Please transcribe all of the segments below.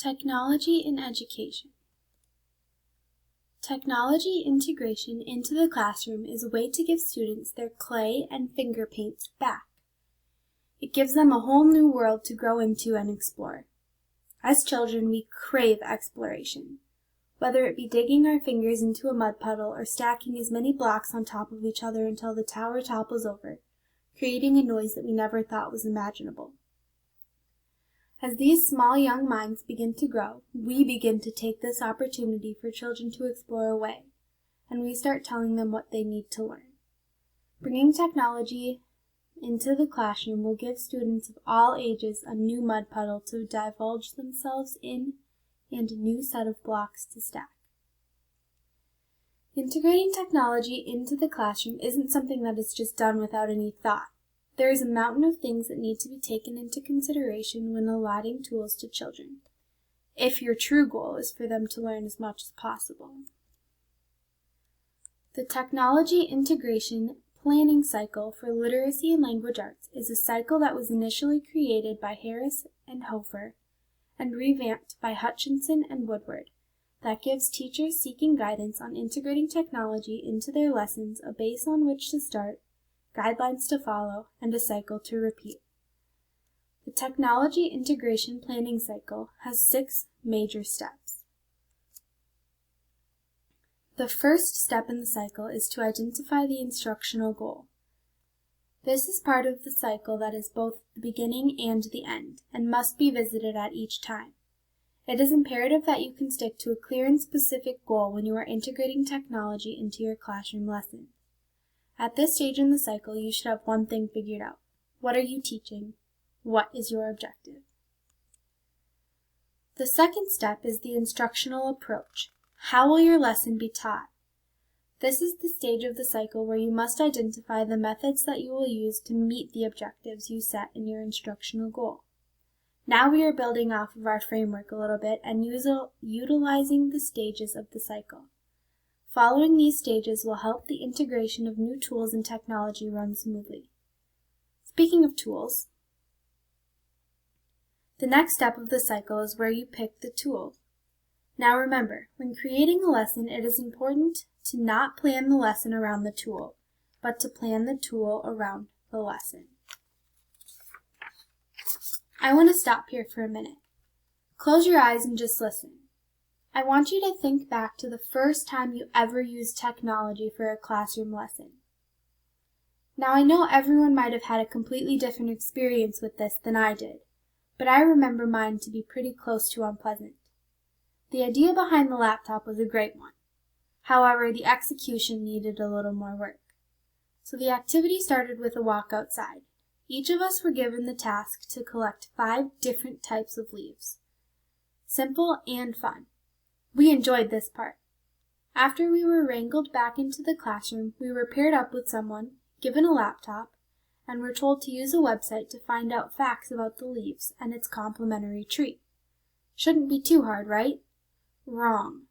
Technology in education. Technology integration into the classroom is a way to give students their clay and finger paints back. It gives them a whole new world to grow into and explore. As children, we crave exploration. Whether it be digging our fingers into a mud puddle or stacking as many blocks on top of each other until the tower topples over, creating a noise that we never thought was imaginable. As these small young minds begin to grow, we begin to take this opportunity for children to explore away, and we start telling them what they need to learn. Bringing technology into the classroom will give students of all ages a new mud puddle to divulge themselves in and a new set of blocks to stack. Integrating technology into the classroom isn't something that is just done without any thought. There is a mountain of things that need to be taken into consideration when allotting tools to children, if your true goal is for them to learn as much as possible. The Technology Integration Planning Cycle for Literacy and Language Arts is a cycle that was initially created by Harris and Hofer and revamped by Hutchinson and Woodward that gives teachers seeking guidance on integrating technology into their lessons a base on which to start, guidelines to follow, and a cycle to repeat. The Technology Integration Planning Cycle has 6 major steps. The first step in the cycle is to identify the instructional goal. This is part of the cycle that is both the beginning and the end, and must be visited at each time. It is imperative that you can stick to a clear and specific goal when you are integrating technology into your classroom lessons. At this stage in the cycle, you should have one thing figured out. What are you teaching? What is your objective? The second step is the instructional approach. How will your lesson be taught? This is the stage of the cycle where you must identify the methods that you will use to meet the objectives you set in your instructional goal. Now we are building off of our framework a little bit and utilizing the stages of the cycle. Following these stages will help the integration of new tools and technology run smoothly. Speaking of tools, the next step of the cycle is where you pick the tool. Now remember, when creating a lesson, it is important to not plan the lesson around the tool, but to plan the tool around the lesson. I want to stop here for a minute. Close your eyes and just listen. I want you to think back to the first time you ever used technology for a classroom lesson. Now I know everyone might have had a completely different experience with this than I did, but I remember mine to be pretty close to unpleasant. The idea behind the laptop was a great one. However, the execution needed a little more work. So the activity started with a walk outside. Each of us were given the task to collect 5 different types of leaves. Simple and fun. We enjoyed this part. After we were wrangled back into the classroom, we were paired up with someone, given a laptop, and were told to use a website to find out facts about the leaves and its complementary tree. Shouldn't be too hard, right? Wrong.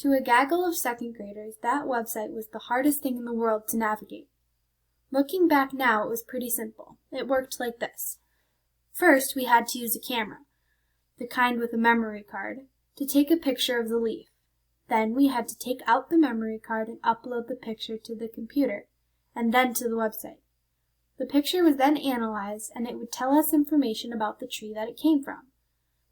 To a gaggle of second graders, that website was the hardest thing in the world to navigate. Looking back now, it was pretty simple. It worked like this. First, we had to use a camera, the kind with a memory card, to take a picture of the leaf. Then we had to take out the memory card and upload the picture to the computer, and then to the website. The picture was then analyzed, and it would tell us information about the tree that it came from.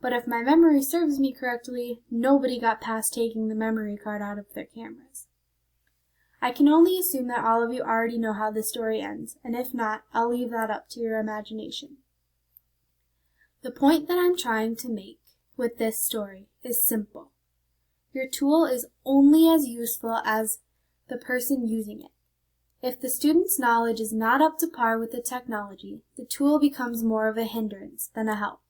But if my memory serves me correctly, nobody got past taking the memory card out of their cameras. I can only assume that all of you already know how the story ends, and if not, I'll leave that up to your imagination. The point that I'm trying to make with this story is simple. Your tool is only as useful as the person using it. If the student's knowledge is not up to par with the technology, the tool becomes more of a hindrance than a help.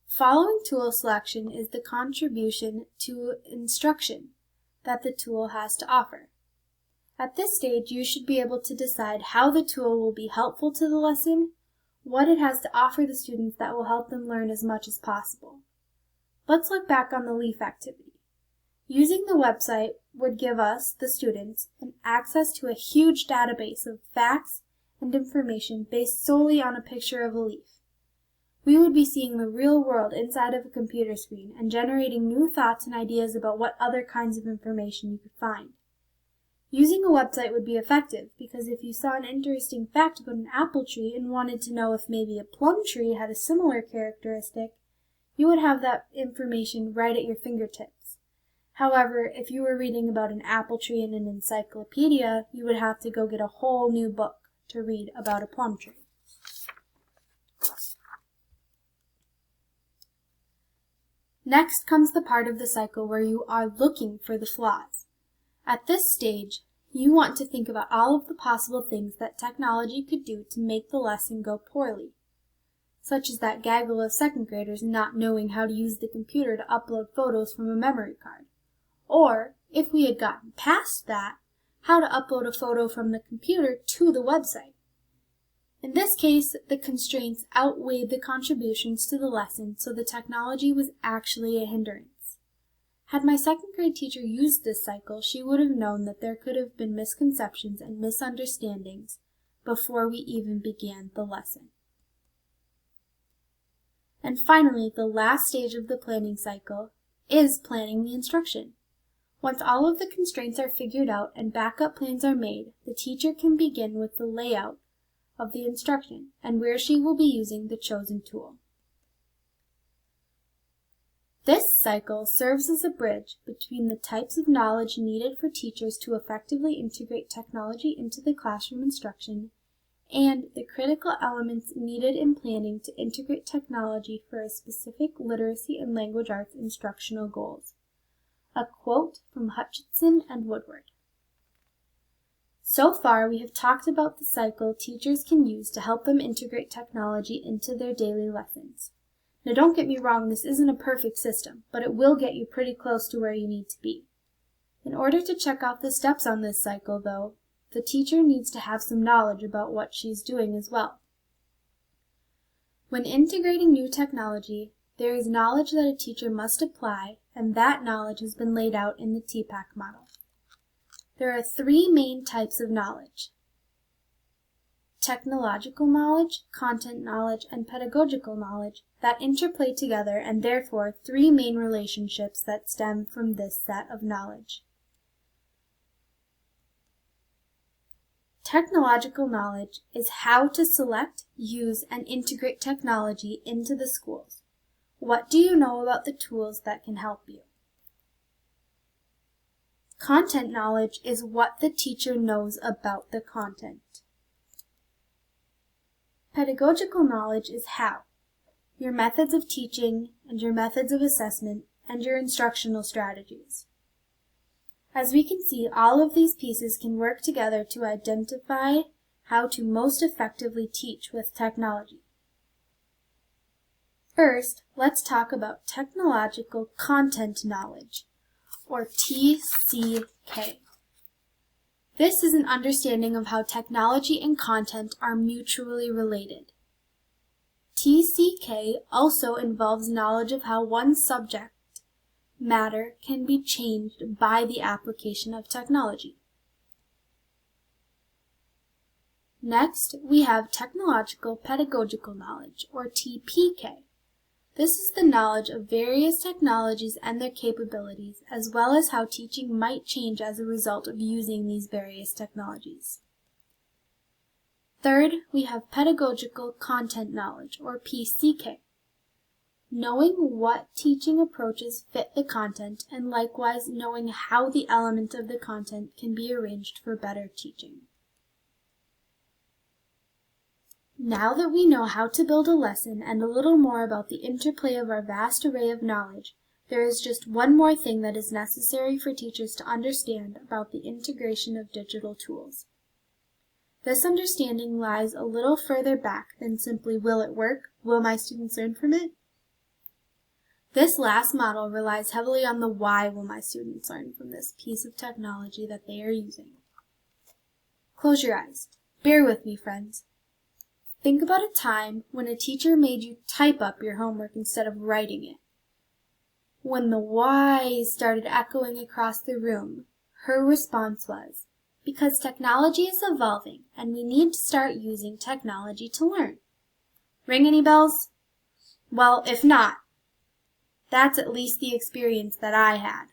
Following tool selection is the contribution to instruction that the tool has to offer. At this stage, you should be able to decide how the tool will be helpful to the lesson, what it has to offer the students that will help them learn as much as possible. Let's look back on the leaf activity. Using the website would give us, the students, an access to a huge database of facts and information based solely on a picture of a leaf. We would be seeing the real world inside of a computer screen and generating new thoughts and ideas about what other kinds of information you could find. Using a website would be effective because if you saw an interesting fact about an apple tree and wanted to know if maybe a plum tree had a similar characteristic, you would have that information right at your fingertips. However, if you were reading about an apple tree in an encyclopedia, you would have to go get a whole new book to read about a plum tree. Next comes the part of the cycle where you are looking for the flaws. At this stage, you want to think about all of the possible things that technology could do to make the lesson go poorly, such as that gaggle of second graders not knowing how to use the computer to upload photos from a memory card. Or, if we had gotten past that, how to upload a photo from the computer to the website. In this case, the constraints outweighed the contributions to the lesson, so the technology was actually a hindrance. Had my second grade teacher used this cycle, she would have known that there could have been misconceptions and misunderstandings before we even began the lesson. And finally, the last stage of the planning cycle is planning the instruction. Once all of the constraints are figured out and backup plans are made, the teacher can begin with the layout of the instruction and where she will be using the chosen tool. This cycle serves as a bridge between the types of knowledge needed for teachers to effectively integrate technology into the classroom instruction and the critical elements needed in planning to integrate technology for a specific literacy and language arts instructional goals. A quote from Hutchinson and Woodward. So far, we have talked about the cycle teachers can use to help them integrate technology into their daily lessons. Now, don't get me wrong, this isn't a perfect system, but it will get you pretty close to where you need to be. In order to check off the steps on this cycle, though, the teacher needs to have some knowledge about what she's doing as well. When integrating new technology, there is knowledge that a teacher must apply, and that knowledge has been laid out in the TPACK model. There are three main types of knowledge: technological knowledge, content knowledge, and pedagogical knowledge that interplay together, and therefore three main relationships that stem from this set of knowledge. Technological knowledge is how to select, use, and integrate technology into the schools. What do you know about the tools that can help you? Content knowledge is what the teacher knows about the content. Pedagogical knowledge is how, your methods of teaching and your methods of assessment and your instructional strategies. As we can see, all of these pieces can work together to identify how to most effectively teach with technology. First, let's talk about technological content knowledge, or TCK. This is an understanding of how technology and content are mutually related. TCK also involves knowledge of how one subject matter can be changed by the application of technology. Next, we have technological pedagogical knowledge, or TPK. This is the knowledge of various technologies and their capabilities, as well as how teaching might change as a result of using these various technologies. Third, we have pedagogical content knowledge, or PCK. Knowing what teaching approaches fit the content, and likewise knowing how the element of the content can be arranged for better teaching. Now that we know how to build a lesson and a little more about the interplay of our vast array of knowledge, there is just one more thing that is necessary for teachers to understand about the integration of digital tools. This understanding lies a little further back than simply will it work, will my students learn from it? This last model relies heavily on the why will my students learn from this piece of technology that they are using. Close your eyes. Bear with me, friends. Think about a time when a teacher made you type up your homework instead of writing it. When the why started echoing across the room, her response was, because technology is evolving and we need to start using technology to learn. Ring any bells? Well, if not, that's at least the experience that I had.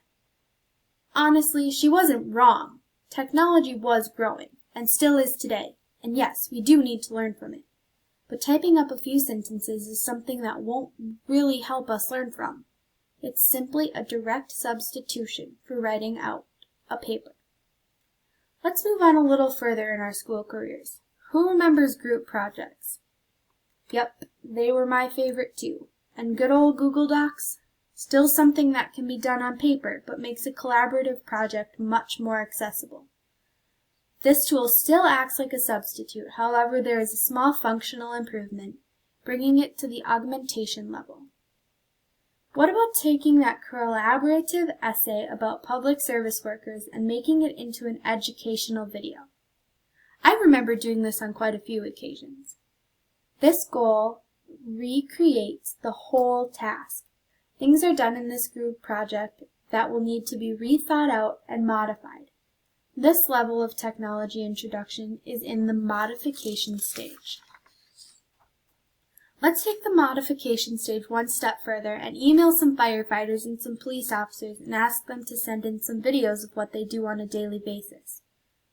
Honestly, she wasn't wrong. Technology was growing, and still is today, and yes, we do need to learn from it. But typing up a few sentences is something that won't really help us learn from. It's simply a direct substitution for writing out a paper. Let's move on a little further in our school careers. Who remembers group projects? Yep, they were my favorite too. And good old Google Docs? Still something that can be done on paper, but makes a collaborative project much more accessible. This tool still acts like a substitute, however there is a small functional improvement, bringing it to the augmentation level. What about taking that collaborative essay about public service workers and making it into an educational video? I remember doing this on quite a few occasions. This goal recreates the whole task. Things are done in this group project that will need to be rethought out and modified. This level of technology introduction is in the modification stage. Let's take the modification stage one step further and email some firefighters and some police officers and ask them to send in some videos of what they do on a daily basis,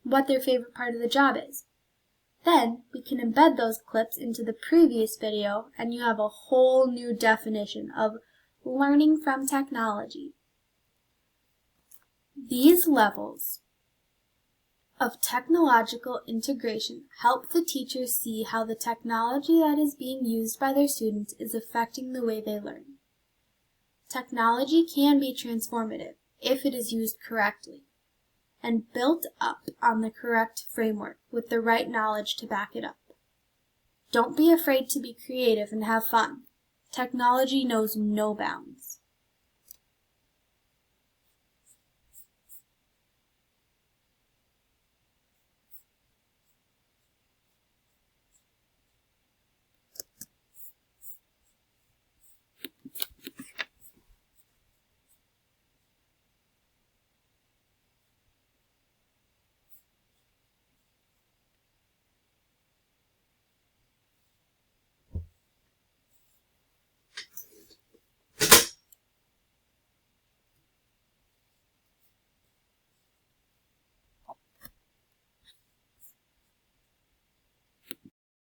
what their favorite part of the job is. Then we can embed those clips into the previous video and you have a whole new definition of learning from technology. These levels of technological integration help the teachers see how the technology that is being used by their students is affecting the way they learn. Technology can be transformative if it is used correctly and built up on the correct framework with the right knowledge to back it up. Don't be afraid to be creative and have fun. Technology knows no bounds.